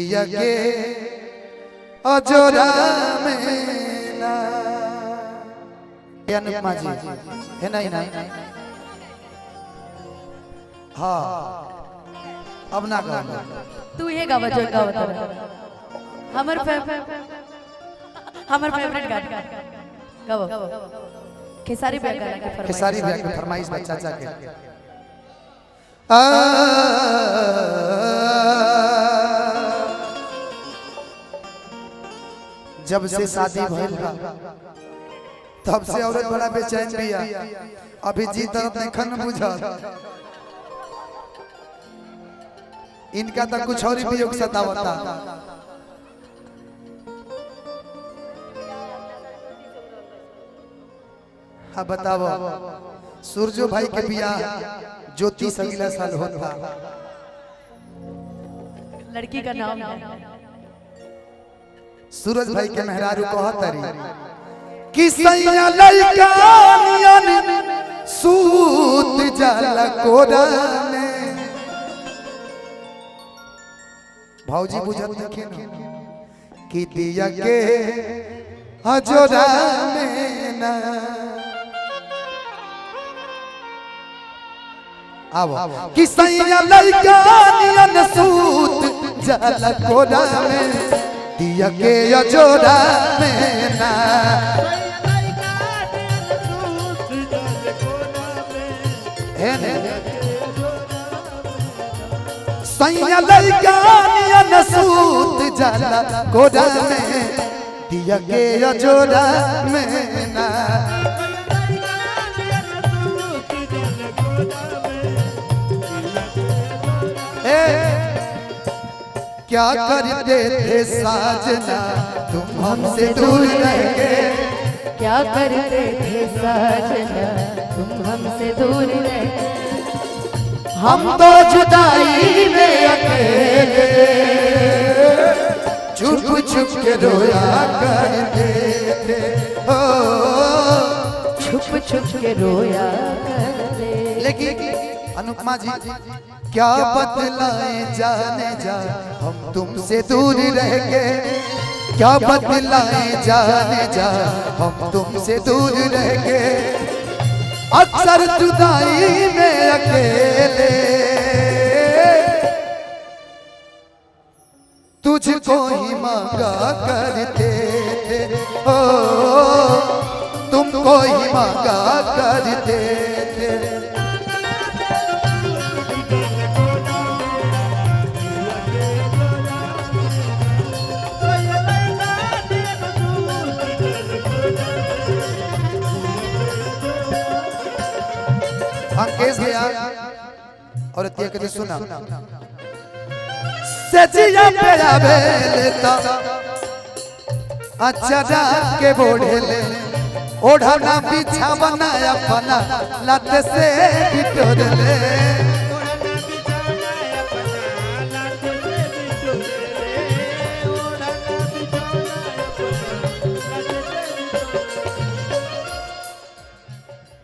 दिया के अजोरा में ना। अनुपमा जी है नहीं नहीं हाँ अब ना गाओ तू ये गावा जो गावा हमर फेवरेट गाना गावा खेसारी भैया गाना के फरमाइश खेसारी भैया के फरमाइश बच्चा चाचा के जब से शादी भइल बा तब से औरत बड़ा बेचैन बिया अभी जी तरफ देखन बुझा इनका तो कुछ और भी योग सतावता। हाँ बताओ सूरजो भाई के बिया ज्योति अगला साल होता लड़की का नाम सूरज भाई के मेहरारू कहतरी कि सैया लइका नियन सूत जाला कोरा में। भौजी बुझत देखे न कि दिया के हजोरा में ना। आवो कि सैया लइका नियन सूत जाला कोरा में दिया के अजोरा में ना। सैया लइका नियन सूत जाला कोरा में दिया के अजोरा में ना। क्या करते थे साजना तुम हमसे दूर रह गए। क्या करते थे साजना तुम हमसे दूर रह गए। हम तो जुदाई में अकेले छुप छुप के रोया करते थे। ओ छुप छुप के रोया करते। लेकिन अनुपमा जी क्या बतलाए जाने जा हम तुमसे दूर रह गए। क्या बतलाए जाने जा हम तुमसे दूर रह गए। अक्सर जुदाई में अकेले तुझको ही मांगा करते थे। ओ तुमको ही मांगा करते थे। अंकेश भैया और तिया के सुना सजिया पे आवे लेता अच्छा रात के बोढ़ेले ओढ़ना पीछा बनाया अपना लत से बिटोर ले।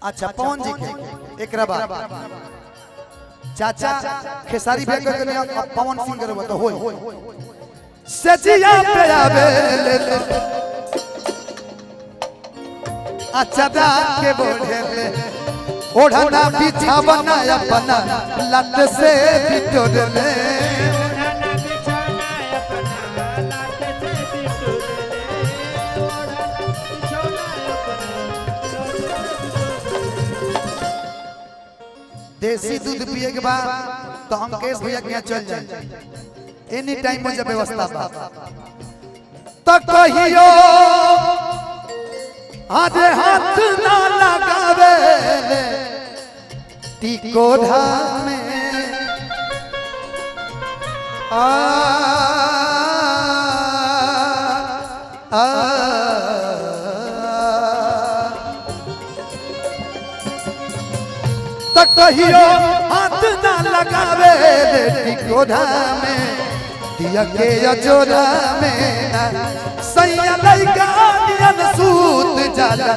अच्छा पवन जी के एक बाद चाचा खेसारी भैया के ने पवन सिंह के बता होय सजिया पे आवे ले अच्छा रात के बोढ़ेले ओढ़ना पीछा बनाया अपना लत से बिटोर ले। देसी दूध पिए के बाद तो अंकेश भैया के यहाँ चल जाए एनी टाइम में जब व्यवस्था बा तो कहियो आधे हाथ ना लगावे तिकोढ़ा में। कहियो हाथ ना लगावे टिकोरा में दिया के अजोरा में ना। सैया लइका नियन सूत जाला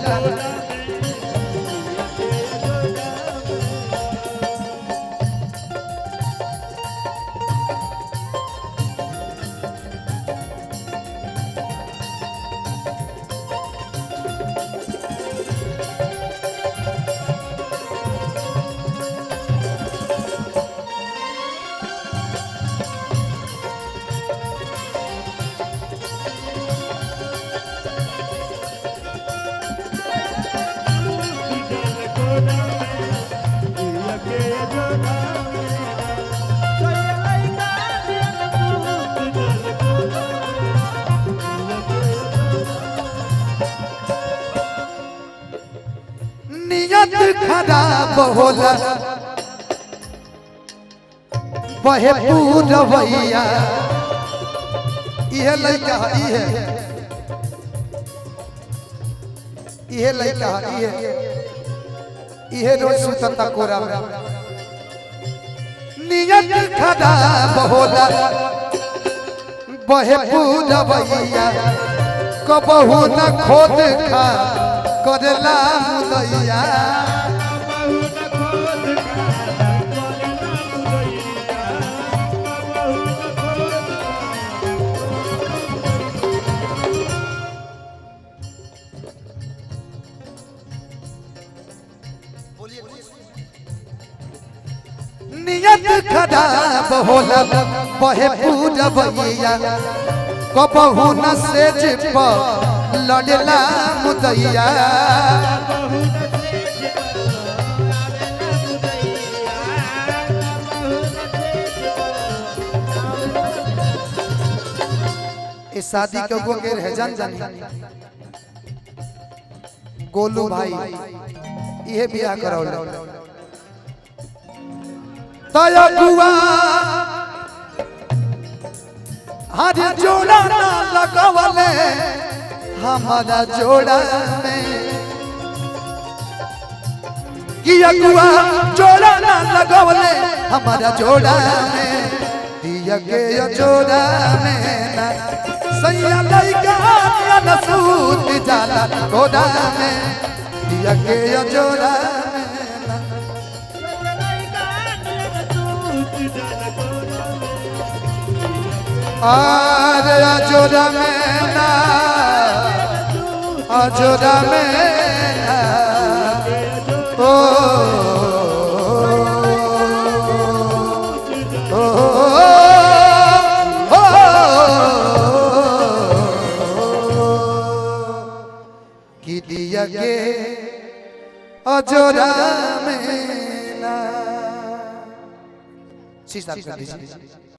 खराब होला बहे पूरवैया इहे लइका इहे लइका इहे रोज सुतता कोरा में नियत खराब होला बहे पूरवैया कबहू न खोद खा करला मुदैया नियत खराब होला बहे पूरवैया कबहू न सेज पर लड़ला मुदैया इस शादी के गो के रह जानी गोलू भाई ये बियाह करौले तया गुआ हर जोड़ा ना लगवले हमारा जोड़ा में किया गुआ जोड़ा ना लगवले हमारा जोड़ा में दिया के जोड़ा में ना सैया लइका न सूत जाला गोड़ा में दिया के जोड़ा आरे अजोरा में ना अजोरा में ना ओ कि दिया के अजोरा में ना शीशा कर दीजिए।